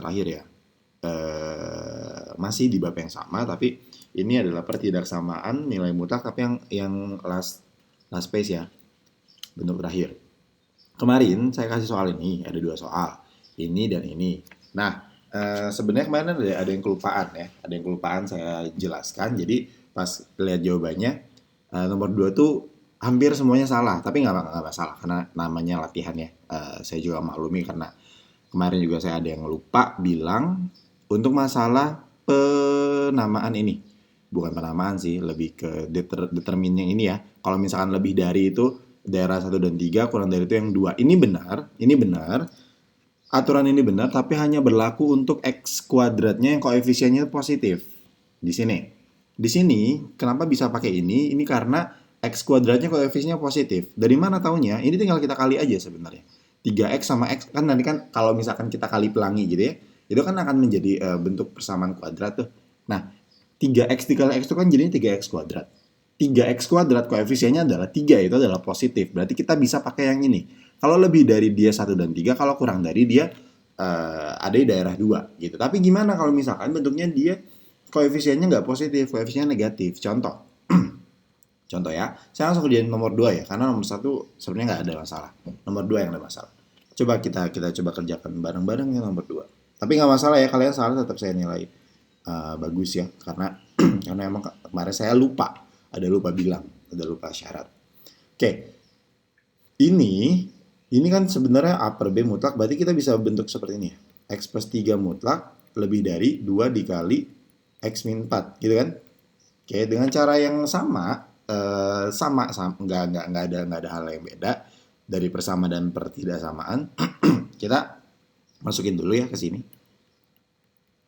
terakhir ya. Masih di bab yang sama, tapi ini adalah pertidaksamaan nilai mutlak, tapi yang last space ya, bentuk terakhir. Kemarin saya kasih soal ini, ada 2 soal, ini dan ini. Nah, sebenarnya kemarin ada yang kelupaan ya, ada yang kelupaan saya jelaskan. Jadi pas lihat jawabannya, nomor 2 tuh hampir semuanya salah, tapi nggak masalah karena namanya latihan ya. Saya juga maklumi karena kemarin juga saya ada yang lupa bilang untuk masalah penamaan ini. Bukan penamaan sih, lebih ke determine yang ini ya. Kalau misalkan lebih dari itu daerah 1 dan 3, kurang dari itu yang 2. Ini benar. Aturan ini benar, tapi hanya berlaku untuk X kuadratnya yang koefisiennya positif. Di sini. Di sini, kenapa bisa pakai ini? Ini karena X kuadratnya koefisiennya positif. Dari mana taunya? Ini tinggal kita kali aja sebenarnya. 3X sama X, kan nanti kan kalau misalkan kita kali pelangi gitu ya, itu kan akan menjadi bentuk persamaan kuadrat tuh. Nah, 3X dikali X itu kan jadinya 3X kuadrat. 3X kuadrat koefisiennya adalah 3, itu adalah positif. Berarti kita bisa pakai yang ini. Kalau lebih dari dia 1 dan 3, kalau kurang dari dia ada di daerah 2 gitu. Tapi gimana kalau misalkan bentuknya dia koefisiennya nggak positif, koefisiennya negatif. Contoh ya, saya langsung kerjain nomor 2 ya, karena nomor 1 sebenarnya nggak ada masalah. Nomor 2 yang ada masalah. Coba kita coba kerjakan bareng-bareng ya nomor 2. Tapi nggak masalah ya, kalian salah tetap saya nilai bagus ya, karena karena emang kemarin saya lupa bilang, ada lupa syarat. Oke, ini kan sebenarnya A per B mutlak, berarti kita bisa bentuk seperti ini ya. X plus 3 mutlak lebih dari 2 dikali X min 4, gitu kan? Oke, dengan cara yang sama, nggak ada hal yang beda dari persama dan pertidaksamaan. Kita masukin dulu ya ke sini.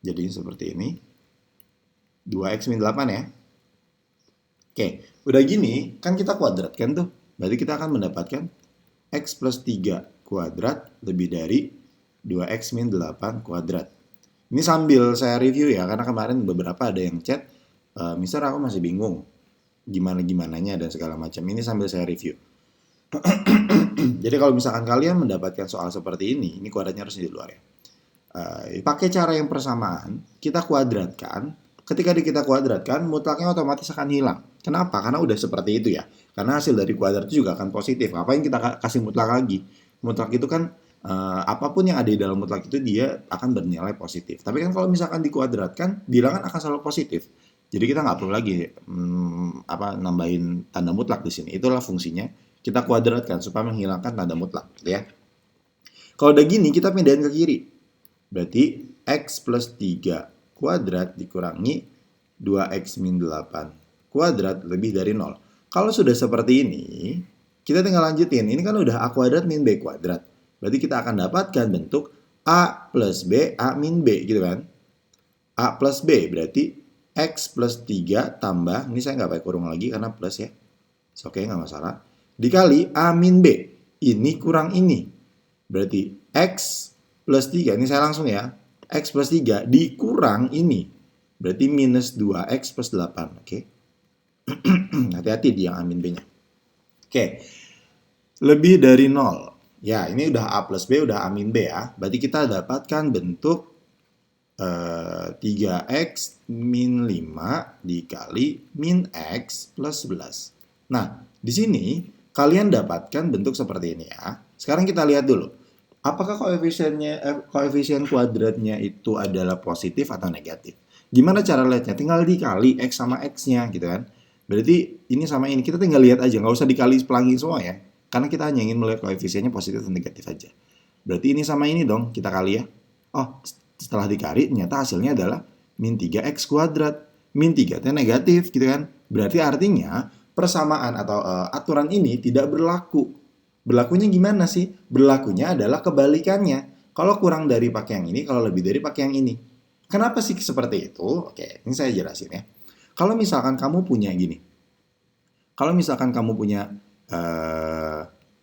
Jadi seperti ini. 2X min 8 ya. Oke, udah gini, kan kita kuadratkan tuh. Berarti kita akan mendapatkan X plus 3 kuadrat lebih dari 2X min 8 kuadrat. Ini sambil saya review ya, karena kemarin beberapa ada yang chat, Mister aku masih bingung gimana-gimananya dan segala macam. Ini sambil saya review. Jadi kalau misalkan kalian mendapatkan soal seperti ini kuadratnya harus di luar ya. Pakai cara yang persamaan, kita kuadratkan. Ketika kita kuadratkan, mutlaknya otomatis akan hilang. Kenapa? Karena udah seperti itu ya. Karena hasil dari kuadrat itu juga akan positif. Ngapain kita kasih mutlak lagi? Mutlak itu kan apapun yang ada di dalam mutlak itu dia akan bernilai positif. Tapi kan kalau misalkan dikuadratkan, bilangan akan selalu positif. Jadi kita nggak perlu lagi nambahin tanda mutlak di sini. Itulah fungsinya. Kita kuadratkan supaya menghilangkan tanda mutlak, gitu ya. Kalau udah gini, kita pindahin ke kiri. Berarti X plus 3 kuadrat dikurangi 2X min 8 kuadrat lebih dari 0. Kalau sudah seperti ini, kita tinggal lanjutin. Ini kan udah A kuadrat min B kuadrat. Berarti kita akan dapatkan bentuk A plus B, A min B, gitu kan. A plus B berarti X plus 3 tambah, ini saya nggak pakai kurung lagi karena plus ya. Oke, nggak masalah. Dikali A min B, ini kurang ini. Berarti X plus 3, ini saya langsung ya. X plus 3 dikurang ini. Berarti minus 2X plus 8. Oke. Hati-hati di yang A min B-nya. Oke. Lebih dari 0. Ya, ini udah A plus B, udah A min B ya. Berarti kita dapatkan bentuk 3X min 5 dikali min X plus 11. Nah, di sini kalian dapatkan bentuk seperti ini ya. Sekarang kita lihat dulu. Apakah koefisien kuadratnya itu adalah positif atau negatif? Gimana cara lihatnya? Tinggal dikali X sama X-nya gitu kan. Berarti ini sama ini. Kita tinggal lihat aja. Nggak usah dikali pelangi semua ya. Karena kita hanya ingin melihat koefisiennya positif atau negatif aja. Berarti ini sama ini dong. Kita kali ya. Oh, setelah dikali ternyata hasilnya adalah min 3X kuadrat. Min 3 itu negatif gitu kan. Berarti artinya persamaan atau aturan ini tidak berlaku. Berlakunya gimana sih? Berlakunya adalah kebalikannya. Kalau kurang dari pakai yang ini, kalau lebih dari pakai yang ini. Kenapa sih seperti itu? Oke, ini saya jelasin ya. Kalau misalkan kamu punya gini. Kalau misalkan kamu punya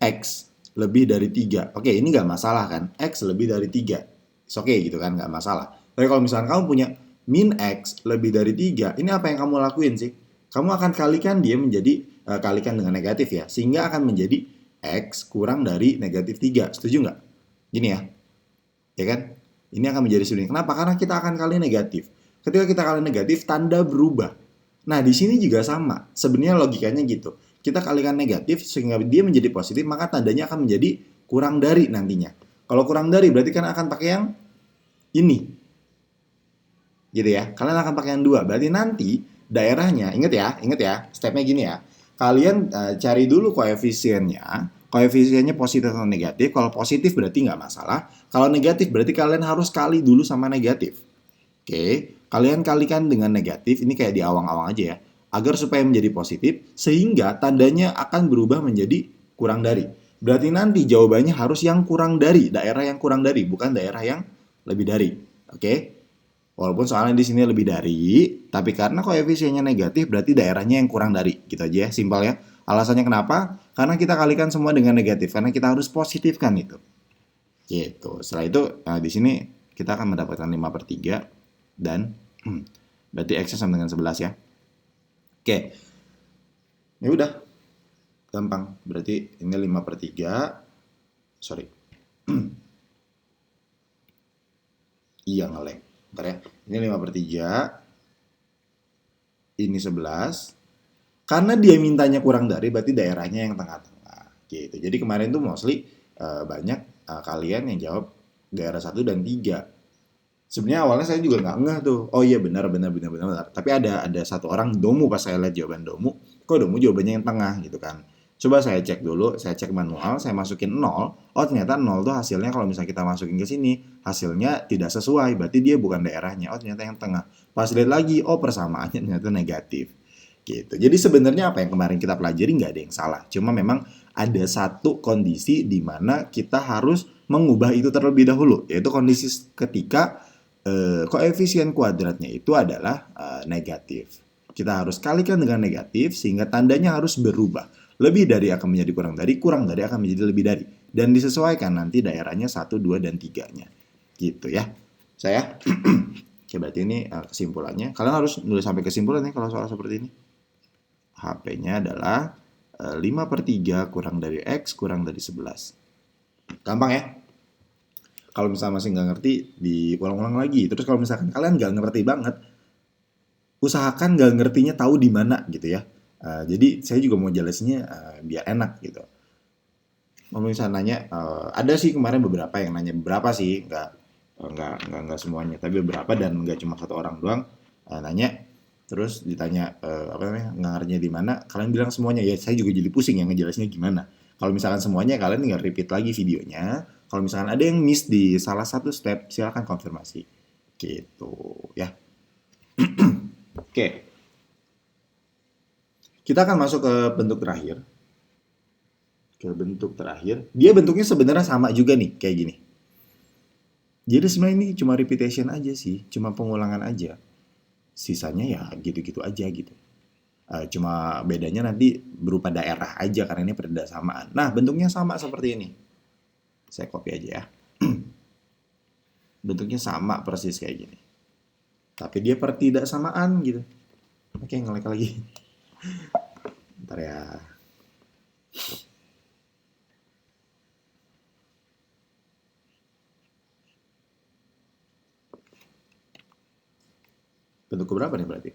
X lebih dari 3. Oke, ini nggak masalah kan? X lebih dari 3. Oke gitu kan, nggak masalah. Tapi kalau misalkan kamu punya min X lebih dari 3, ini apa yang kamu lakuin sih? Kamu akan kalikan dia menjadi, kalikan dengan negatif ya. Sehingga akan menjadi X kurang dari negatif 3. Setuju nggak? Gini ya. Ya kan? Ini akan menjadi sulit. Kenapa? Karena kita akan kali negatif. Ketika kita kali negatif, tanda berubah. Nah, di sini juga sama. Sebenarnya logikanya gitu. Kita kalikan negatif sehingga dia menjadi positif, maka tandanya akan menjadi kurang dari nantinya. Kalau kurang dari berarti kan akan pakai yang ini. Gitu ya. Kalian akan pakai yang 2. Berarti nanti daerahnya, ingat ya, stepnya gini ya. Kalian cari dulu koefisiennya. Koefisiennya positif atau negatif. Kalau positif berarti nggak masalah. Kalau negatif berarti kalian harus kali dulu sama negatif. Oke, kalian kalikan dengan negatif. Ini kayak di awang-awang aja ya. Agar supaya menjadi positif. Sehingga tandanya akan berubah menjadi kurang dari. Berarti nanti jawabannya harus yang kurang dari. Daerah yang kurang dari. Bukan daerah yang lebih dari. Oke. Walaupun soalnya di sini lebih dari, tapi karena koefisiennya negatif berarti daerahnya yang kurang dari. Gitu aja ya, simpel ya. Alasannya kenapa? Karena kita kalikan semua dengan negatif, karena kita harus positifkan itu. Gitu. Setelah itu di sini kita akan mendapatkan 5/3 dan berarti X sama dengan 11 ya. Oke. Ya udah. Gampang. Berarti ini 5/3. Sorry. Iya nge-lag. Bentar ya. Ini 5/3. Ini 11. Karena dia mintanya kurang dari, berarti daerahnya yang tengah-tengah. Gitu. Jadi kemarin tuh mostly banyak kalian yang jawab daerah 1 dan 3. Sebenarnya awalnya saya juga nggak ngeh tuh. Oh iya benar. Tapi ada satu orang Domu, pas saya lihat jawaban Domu, kok Domu jawabannya yang tengah gitu kan. Coba saya cek dulu, saya cek manual, saya masukin 0. Oh ternyata 0 tuh hasilnya kalau misalnya kita masukin ke sini, hasilnya tidak sesuai, berarti dia bukan daerahnya. Oh ternyata yang tengah. Pas lihat lagi, oh persamaannya ternyata negatif. Gitu. Jadi sebenarnya apa yang kemarin kita pelajari nggak ada yang salah. Cuma memang ada satu kondisi di mana kita harus mengubah itu terlebih dahulu, yaitu kondisi ketika koefisien kuadratnya itu adalah negatif. Kita harus kalikan dengan negatif sehingga tandanya harus berubah. Lebih dari akan menjadi kurang dari akan menjadi lebih dari. Dan disesuaikan nanti daerahnya 1, 2, dan 3-nya. Gitu ya. Saya, oke berarti ini kesimpulannya. Kalian harus nulis sampai kesimpulannya kalau soal seperti ini. HP-nya adalah 5/3 kurang dari X kurang dari 11. Gampang ya? Kalau misalnya masih nggak ngerti, diulang-ulang lagi. Terus kalau misalkan kalian nggak ngerti banget, usahakan nggak ngertinya tahu di mana gitu ya. Jadi saya juga mau jelasinnya biar enak gitu. Kalau misalnya nanya, ada sih kemarin beberapa yang nanya, beberapa sih, nggak semuanya, tapi beberapa dan nggak cuma satu orang doang nanya. Terus ditanya apa namanya, ngarnya di mana? Kalian bilang semuanya. Ya saya juga jadi pusing yang ngejelasinnya gimana. Kalau misalkan semuanya, kalian tinggal repeat lagi videonya. Kalau misalkan ada yang miss di salah satu step, silakan konfirmasi. Gitu ya. Oke. Kita akan masuk ke bentuk terakhir. Dia bentuknya sebenarnya sama juga nih, kayak gini. Jadi sebenarnya ini cuma repetition aja sih, cuma pengulangan aja. Sisanya ya gitu-gitu aja gitu. Cuma bedanya nanti berupa daerah aja karena ini persamaan. Nah, bentuknya sama seperti ini. Saya copy aja ya. Bentuknya sama persis kayak gini. Tapi dia pertidaksamaan gitu. Oke, nge-lag lagi. Bentar ya. Bentuk keberapa nih berarti?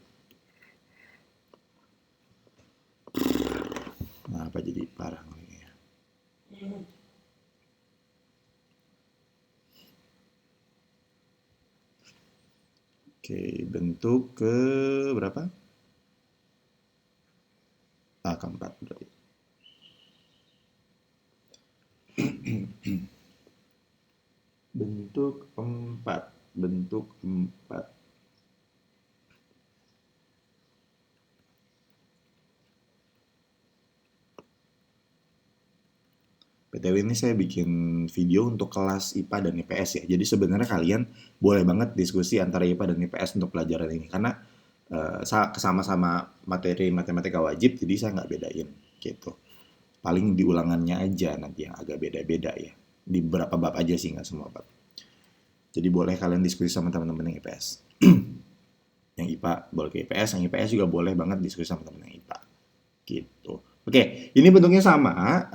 Nah, apa jadi parah ya? Oke, bentuk ke berapa? Keempat berarti. Bentuk 4. PTW ini saya bikin video untuk kelas IPA dan IPS ya. Jadi sebenarnya kalian boleh banget diskusi antara IPA dan IPS untuk pelajaran ini. Karena sama-sama materi matematika wajib, jadi saya nggak bedain gitu. Paling di ulangannya aja nanti yang agak beda-beda ya. Di beberapa bab aja sih, nggak semua bab. Jadi boleh kalian diskusi sama teman-teman yang IPS. Yang IPA boleh ke IPS, yang IPS juga boleh banget diskusi sama teman yang IPA. Gitu. Oke, ini bentuknya sama.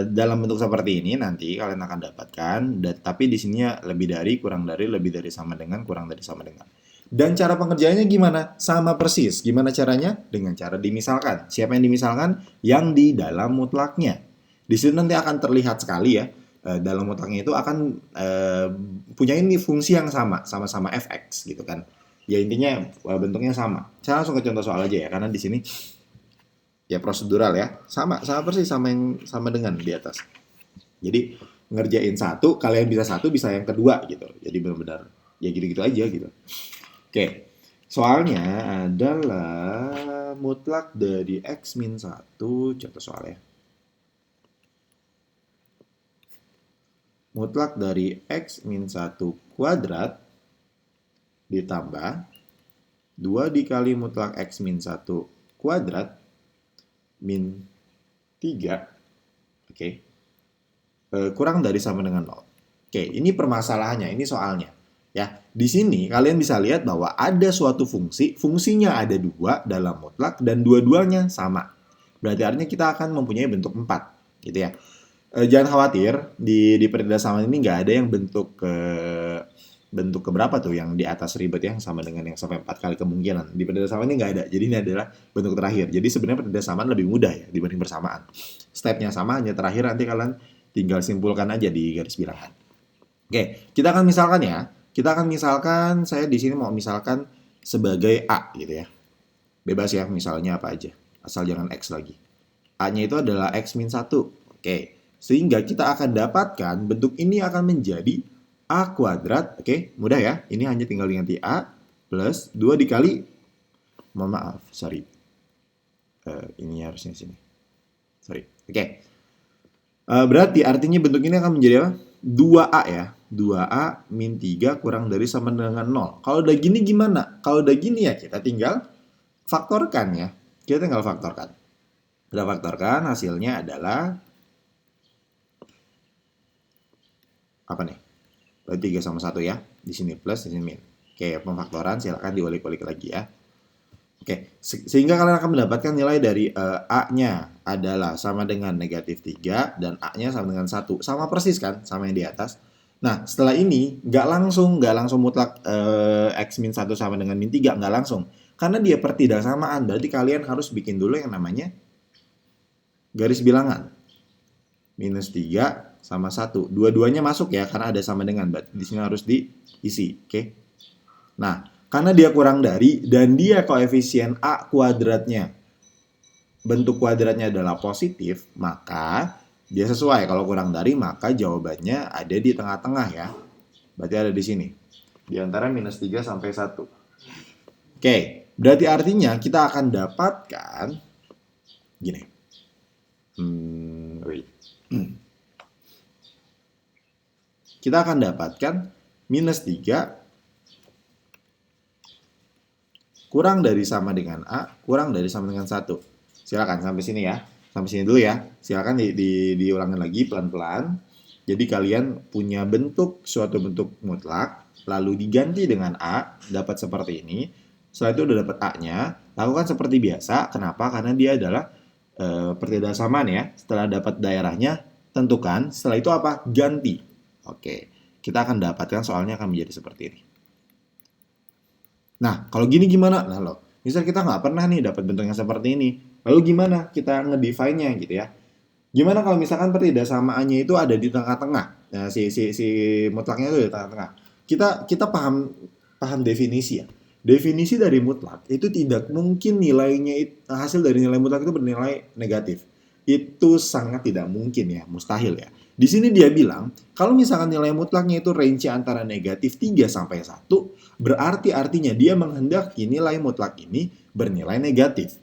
Dalam bentuk seperti ini nanti kalian akan dapatkan, tapi di sininya lebih dari, kurang dari, lebih dari, sama dengan, kurang dari, sama dengan. Dan cara pengerjaannya gimana? Sama persis. Gimana caranya? Dengan cara dimisalkan. Siapa yang dimisalkan? Yang di dalam mutlaknya. Di sini nanti akan terlihat sekali ya. Dalam mutlaknya itu akan punya ini fungsi yang sama-sama fx gitu kan. Ya intinya bentuknya sama. Saya langsung ke contoh soal aja ya, karena di sini ya prosedural ya, sama persis sama dengan di atas. Jadi ngerjain satu, kalian bisa satu, bisa yang kedua gitu. Jadi benar-benar ya gitu-gitu aja gitu. Oke, soalnya adalah mutlak dari x min 1, contoh soalnya. Mutlak dari x min 1 kuadrat ditambah 2 dikali mutlak x min 1 kuadrat min 3, oke, kurang dari sama dengan 0. Oke, ini permasalahannya, ini soalnya. Ya, di sini kalian bisa lihat bahwa ada suatu fungsi, fungsinya ada 2 dalam mutlak dan dua-duanya sama. Berarti artinya kita akan mempunyai bentuk 4, gitu ya. Jangan khawatir, di perdasaman ini nggak ada yang bentuk keberapa tuh yang di atas ribet yang sama dengan yang sampai 4 kali kemungkinan. Di perdasaman ini nggak ada. Jadi ini adalah bentuk terakhir. Jadi sebenarnya perdasaman lebih mudah ya dibanding persamaan. Stepnya sama, hanya terakhir nanti kalian tinggal simpulkan aja di garis bilangan. Oke, kita akan misalkan ya. Kita akan misalkan, saya di sini mau misalkan sebagai A gitu ya. Bebas ya, misalnya apa aja. Asal jangan X lagi. A-nya itu adalah X min 1. Oke, sehingga kita akan dapatkan bentuk ini akan menjadi A kuadrat, oke, mudah ya. Ini hanya tinggal diganti A plus 2 dikali, mohon maaf, sorry. Ini harusnya sini. Sorry, oke. Berarti artinya bentuk ini akan menjadi apa? 2A ya. 2A min 3 kurang dari sama dengan 0. Kalau udah gini gimana? Kalau udah gini ya kita tinggal faktorkan ya. Kita tinggal faktorkan. Kita faktorkan, hasilnya adalah apa nih? Berarti 3 sama 1 ya. Di sini plus, di sini min. Oke, pemfaktoran silakan diulik-ulik lagi ya. Oke, sehingga kalian akan mendapatkan nilai dari A-nya adalah sama dengan negatif 3 dan A-nya sama dengan 1. Sama persis kan, sama yang di atas. Nah, setelah ini nggak langsung mutlak X min 1 sama dengan min 3, nggak langsung. Karena dia pertidaksamaan, berarti kalian harus bikin dulu yang namanya garis bilangan. Minus 3 sama 1. Dua-duanya masuk ya, karena ada sama dengan. Berarti di sini harus diisi, oke? Nah, karena dia kurang dari dan dia koefisien A kuadratnya, bentuk kuadratnya adalah positif, maka dia sesuai. Kalau kurang dari, maka jawabannya ada di tengah-tengah ya. Berarti ada di sini. Di antara minus 3 sampai 1. Oke, berarti artinya kita akan dapatkan gini. Kita akan dapatkan minus 3 kurang dari sama dengan A, kurang dari sama dengan 1. Silakan sampai sini ya. Sampai sini dulu ya. Silakan diulangin lagi pelan-pelan. Jadi kalian punya suatu bentuk mutlak, lalu diganti dengan A, dapat seperti ini. Setelah itu udah dapat A-nya, lakukan seperti biasa. Kenapa? Karena dia adalah pertidaksamaan ya. Setelah dapat daerahnya, tentukan. Setelah itu apa? Ganti. Oke. Kita akan dapatkan soalnya akan menjadi seperti ini. Nah, kalau gini gimana? Nah, misal kita nggak pernah nih dapat bentuk yang seperti ini. Lalu gimana kita ngedefine-nya gitu ya? Gimana kalau misalkan pertidaksamaannya itu ada di tengah-tengah? Nah, si mutlaknya itu di tengah-tengah. Kita paham definisi ya. Definisi dari mutlak itu tidak mungkin hasil dari nilai mutlak itu bernilai negatif. Itu sangat tidak mungkin ya, mustahil ya. Di sini dia bilang, kalau misalkan nilai mutlaknya itu range antara negatif 3 sampai 1, berarti artinya dia menghendaki nilai mutlak ini bernilai negatif.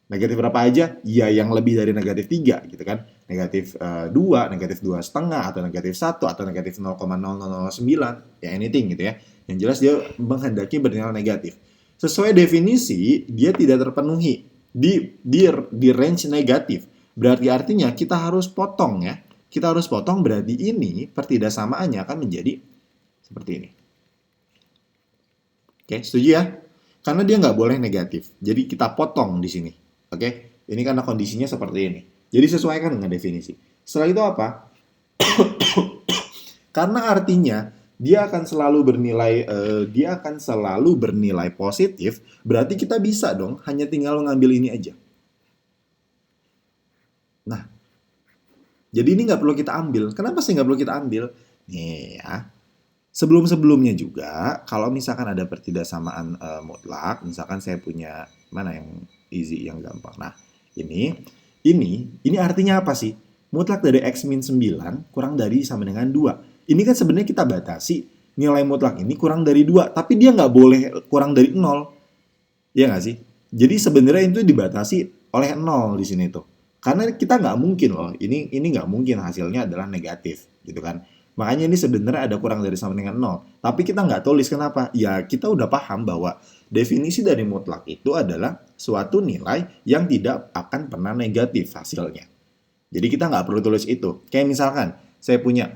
Negatif berapa aja? Ya yang lebih dari negatif 3 gitu kan. Negatif 2, negatif 2,5, atau negatif 1, atau negatif 0,0009, ya anything gitu ya. Yang jelas dia menghendaki bernilai negatif. Sesuai definisi, dia tidak terpenuhi di range negatif. Berarti artinya kita harus potong ya. Kita harus potong, berarti ini pertidaksamaannya akan menjadi seperti ini. Oke, setuju ya? Karena dia nggak boleh negatif. Jadi kita potong di sini. Oke, Ini karena kondisinya seperti ini. Jadi sesuaikan dengan definisi. Setelah itu apa? Karena artinya dia akan selalu bernilai positif, berarti kita bisa dong hanya tinggal mengambil ini aja. Nah, jadi ini nggak perlu kita ambil. Kenapa sih nggak perlu kita ambil? Nih ya, sebelum-sebelumnya juga, kalau misalkan ada pertidaksamaan mutlak, misalkan saya punya mana yang easy, yang gampang. Nah, ini ini artinya apa sih? Mutlak dari X min 9 kurang dari sama dengan 2. Ini kan sebenarnya kita batasi nilai mutlak ini kurang dari 2, tapi dia nggak boleh kurang dari 0. Iya nggak sih? Jadi sebenarnya itu dibatasi oleh 0 di sini tuh. Karena kita nggak mungkin loh, ini nggak mungkin hasilnya adalah negatif, gitu kan. Makanya ini sebenarnya ada kurang dari sama dengan 0. Tapi kita nggak tulis, kenapa? Ya kita udah paham bahwa definisi dari mutlak itu adalah suatu nilai yang tidak akan pernah negatif hasilnya. Jadi kita nggak perlu tulis itu. Kayak misalkan saya punya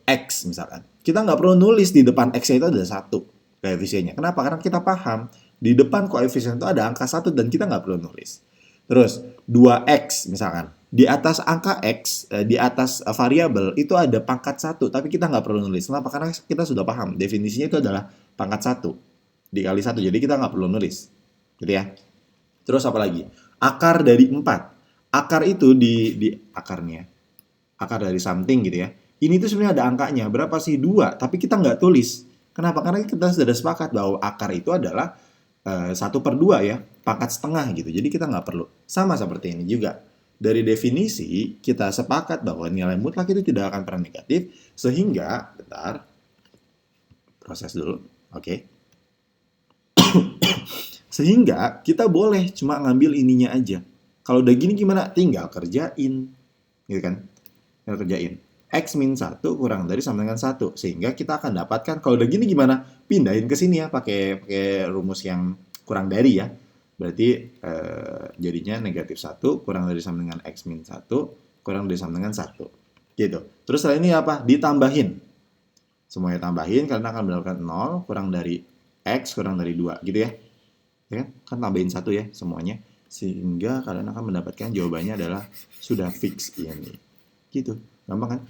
X misalkan. Kita nggak perlu nulis di depan X-nya itu ada 1 koefisiennya. Kenapa? Karena kita paham di depan koefisien itu ada angka 1 dan kita nggak perlu nulis. Terus 2X misalkan. Di atas angka X, di atas variabel itu ada pangkat 1, tapi kita nggak perlu nulis. Kenapa? Karena kita sudah paham. Definisinya itu adalah pangkat 1 dikali 1. Jadi kita nggak perlu nulis. Gitu ya. Terus apa lagi? Akar dari 4. Akar itu di akarnya. Akar dari something gitu ya. Ini tuh sebenarnya ada angkanya. Berapa sih? 2. Tapi kita nggak tulis. Kenapa? Karena kita sudah sepakat bahwa akar itu adalah 1/2 ya. Pangkat setengah gitu. Jadi kita nggak perlu. Sama seperti ini juga. Dari definisi, kita sepakat bahwa nilai mutlak itu tidak akan pernah negatif. Sehingga, bentar. Proses dulu. Oke. Sehingga kita boleh cuma ngambil ininya aja. Kalau udah gini gimana? Tinggal kerjain. Gitu kan? Tinggal kerjain. X min 1 kurang dari sama dengan 1. Sehingga kita akan dapatkan, kalau udah gini gimana? Pindahin ke sini ya, pakai rumus yang kurang dari ya. Berarti jadinya negatif 1 kurang dari sama dengan X min 1 kurang dari sama dengan 1. Gitu. Terus setelah ini apa? Ditambahin. Semuanya tambahin, kalian akan mendapatkan 0 kurang dari X kurang dari 2. Gitu ya. Ya kan tambahin 1 ya semuanya, sehingga kalian akan mendapatkan jawabannya adalah sudah fix ini. Gitu, gampang kan?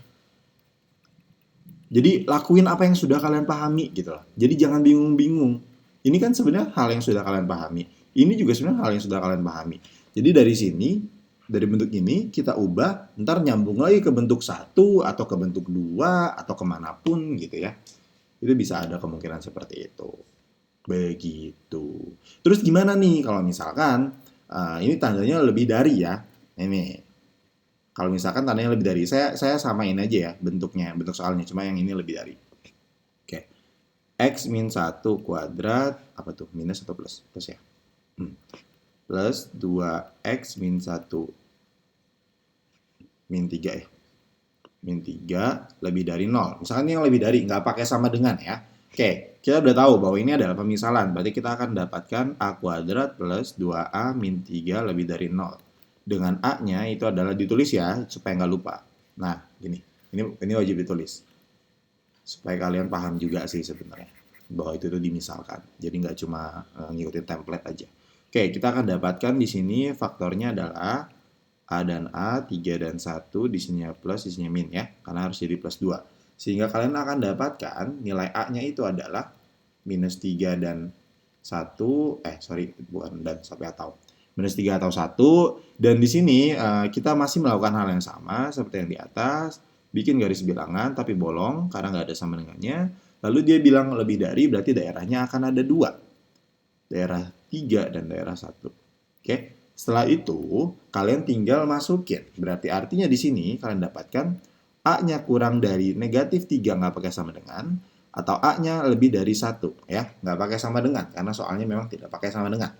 Jadi lakuin apa yang sudah kalian pahami gitu loh. Jadi jangan bingung-bingung. Ini kan sebenarnya hal yang sudah kalian pahami. Ini juga sebenarnya hal yang sudah kalian pahami. Jadi dari sini, dari bentuk ini kita ubah, ntar nyambung lagi ke bentuk 1 atau ke bentuk 2 atau kemanapun gitu ya. Itu bisa ada kemungkinan seperti itu. Begitu. Terus gimana nih kalau misalkan ini tandanya lebih dari ya. Ini. Kalau misalkan tandanya lebih dari, saya samain aja ya bentuknya, bentuk soalnya, cuma yang ini lebih dari. Oke. X min 1 kuadrat, apa tuh? Minus atau plus? Plus ya. Plus 2X min 1 min 3 ya. Min 3 lebih dari 0. Misalkan ini yang lebih dari, nggak pakai sama dengan ya. Oke, kita udah tahu bahwa ini adalah pemisalan. Berarti kita akan dapatkan A kuadrat plus 2A min 3 lebih dari 0. Dengan A-nya itu adalah ditulis ya, supaya nggak lupa. Nah, gini. Ini wajib ditulis. Supaya kalian paham juga sih sebenarnya. Bahwa itu dimisalkan. Jadi nggak cuma ngikutin template aja. Oke, kita akan dapatkan di sini faktornya adalah A dan A, 3 dan 1, di sini plus, di sini min ya. Karena harus jadi plus 2. Sehingga kalian akan dapatkan nilai A-nya itu adalah minus 3 dan 1, bukan dan sampai atau. Minus 3 atau 1, dan di sini kita masih melakukan hal yang sama seperti yang di atas, bikin garis bilangan tapi bolong karena nggak ada sama dengannya. Lalu dia bilang lebih dari, berarti daerahnya akan ada 2. Daerah 3 dan daerah 1. Oke. Setelah itu, kalian tinggal masukin. Berarti artinya di sini kalian dapatkan A-nya kurang dari negatif 3 nggak pakai sama dengan, atau A-nya lebih dari 1 ya, nggak pakai sama dengan, karena soalnya memang tidak pakai sama dengan.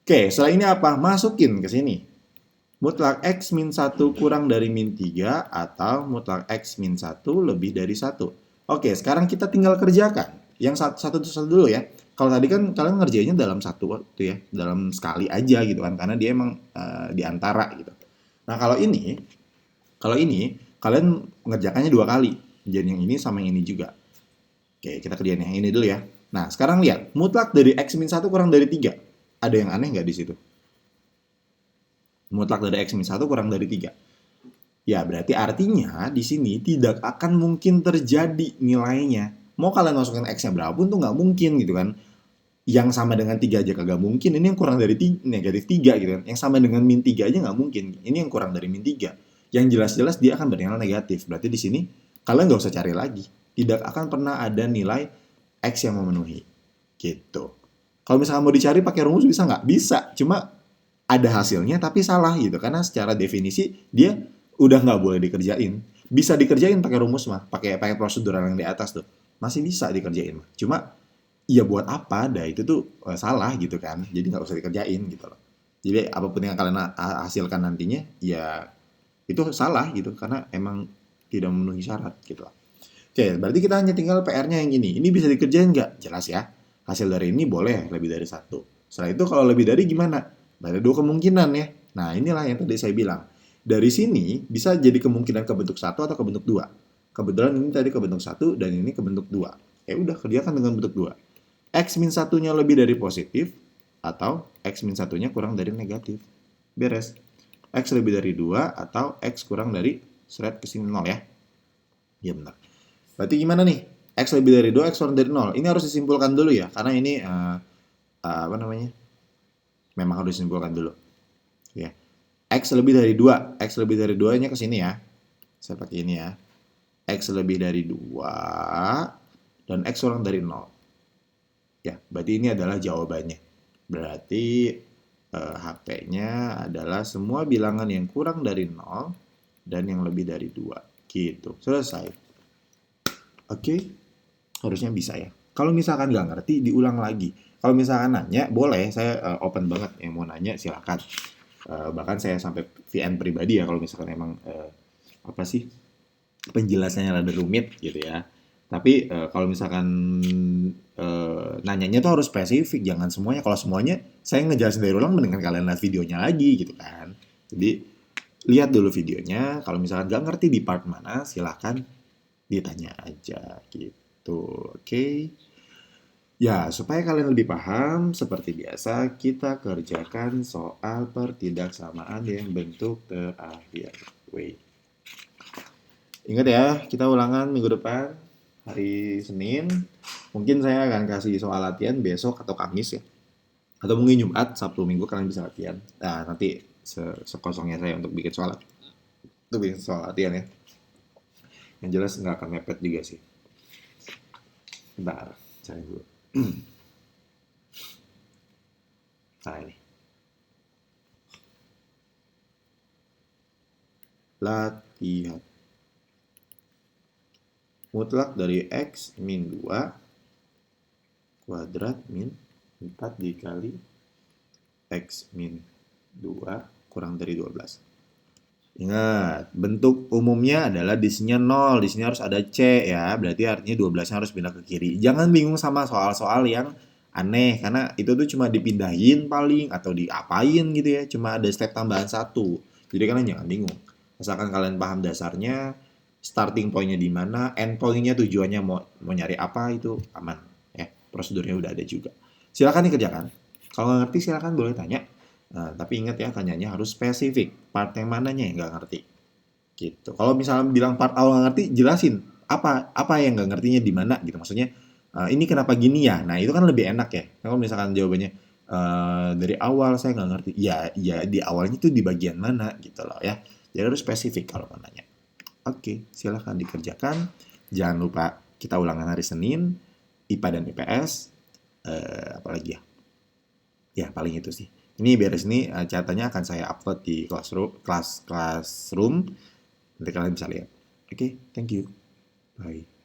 Oke, setelah ini apa? Masukin ke sini. Mutlak X min 1 kurang dari min 3 atau mutlak X min 1 lebih dari 1. Oke, sekarang kita tinggal kerjakan. Yang satu dulu ya. Kalau tadi kan kalian ngerjainnya dalam satu waktu ya, dalam sekali aja gitu kan, karena dia emang diantara gitu. Nah kalau ini kalian mengerjakannya 2 kali. Jadi yang ini sama yang ini juga. Oke, kita kerjain yang ini dulu ya. Nah, sekarang lihat. Mutlak dari X min 1 kurang dari 3. Ada yang aneh nggak di situ? Mutlak dari X min 1 kurang dari 3. Ya, berarti artinya di sini tidak akan mungkin terjadi nilainya. Mau kalian masukin X-nya berapa pun tuh nggak mungkin gitu kan. Yang sama dengan 3 aja kagak mungkin. Ini yang kurang dari negatif 3 gitu kan. Yang sama dengan min 3 aja nggak mungkin. Ini yang kurang dari min 3. Yang jelas-jelas dia akan bernilai negatif. Berarti di sini kalian nggak usah cari lagi. Tidak akan pernah ada nilai X yang memenuhi. Gitu. Kalau misalnya mau dicari pakai rumus bisa nggak? Bisa. Cuma ada hasilnya tapi salah gitu. Karena secara definisi dia udah nggak boleh dikerjain. Bisa dikerjain pakai rumus mah. Pakai prosedur yang di atas tuh. Masih bisa dikerjain mah. Cuma ya buat apa? Dah itu tuh salah gitu kan. Jadi nggak usah dikerjain gitu loh. Jadi apapun yang kalian hasilkan nantinya ya itu salah gitu karena emang tidak memenuhi syarat gitu loh. Oke, berarti kita hanya tinggal PR-nya yang ini. Ini bisa dikerjain nggak? Jelas ya. Hasil dari ini boleh lebih dari satu. Setelah itu kalau lebih dari gimana? Ada dua kemungkinan ya. Nah inilah yang tadi saya bilang. Dari sini bisa jadi kemungkinan kebentuk satu atau kebentuk dua. Kebetulan ini tadi kebentuk satu dan ini kebentuk dua. Ya udah kerjakan dengan bentuk dua. X min satunya lebih dari positif atau X min satunya kurang dari negatif. Beres. X lebih dari 2 atau X kurang dari seret ke sini 0 ya. Iya benar. Berarti gimana nih? X lebih dari 2, X kurang dari 0. Ini harus disimpulkan dulu ya, karena ini apa namanya? Memang harus disimpulkan dulu. Ya. X lebih dari 2, X lebih dari 2-nya ke sini ya. Saya pakai ini ya. X lebih dari 2 dan X kurang dari 0. Ya, berarti ini adalah jawabannya. Berarti HP-nya adalah semua bilangan yang kurang dari 0 dan yang lebih dari 2. Gitu. Selesai. Oke, harusnya bisa ya. Kalau misalkan nggak ngerti, diulang lagi. Kalau misalkan nanya, boleh. Saya open banget. Yang mau nanya, silakan. Bahkan saya sampai VN pribadi ya, kalau misalkan emang apa sih penjelasannya rada rumit gitu ya. Tapi kalau misalkan nanyanya tuh harus spesifik, jangan semuanya. Kalau semuanya saya ngejelasin dari ulang, mendingan kalian lihat videonya lagi gitu kan. Jadi lihat dulu videonya. Kalau misalkan nggak ngerti di part mana, silahkan ditanya aja gitu. Oke. Ya, supaya kalian lebih paham, seperti biasa kita kerjakan soal pertidaksamaan yang bentuk terakhir. Wait. Ingat ya, kita ulangan minggu depan, hari Senin. Mungkin saya akan kasih soal latihan besok atau Kamis ya. Atau mungkin Jumat, Sabtu, Minggu kalian bisa latihan. Nah, nanti sekosongnya saya untuk bikin soal. Untuk bikin soal latihan ya. Yang jelas nggak akan mepet juga sih. Bentar, cari dulu. Nah ini. Latihan. Mutlak dari X min 2 kuadrat min 4 dikali X min 2 kurang dari 12. Ingat, bentuk umumnya adalah di sini 0, di sini harus ada C ya, berarti artinya 12-nya harus pindah ke kiri. Jangan bingung sama soal-soal yang aneh, karena itu tuh cuma dipindahin paling, atau diapain gitu ya, cuma ada step tambahan satu. Jadi kalian jangan bingung. Asalkan kalian paham dasarnya, starting point-nya di mana, end point-nya tujuannya mau nyari apa, itu aman. Ya, prosedurnya udah ada juga. Silakan dikerjakan. Kalau nggak ngerti silakan boleh tanya. Nah, tapi ingat ya, tanyanya harus spesifik. Part yang mananya yang nggak ngerti. Gitu. Kalau misalnya bilang part awal nggak ngerti, jelasin apa yang nggak ngertinya di mana gitu. Maksudnya ini kenapa gini ya? Nah itu kan lebih enak ya. Kalau misalkan jawabannya dari awal saya nggak ngerti, ya di awalnya itu di bagian mana gitu loh ya. Jadi harus spesifik kalau mau nanya. Oke, silahkan dikerjakan. Jangan lupa kita ulangan hari Senin, IPA dan IPS. Apalagi ya? Ya paling itu sih. Ini beres ini catatannya akan saya upload di classroom. Nanti kalian bisa lihat. Oke, thank you. Bye.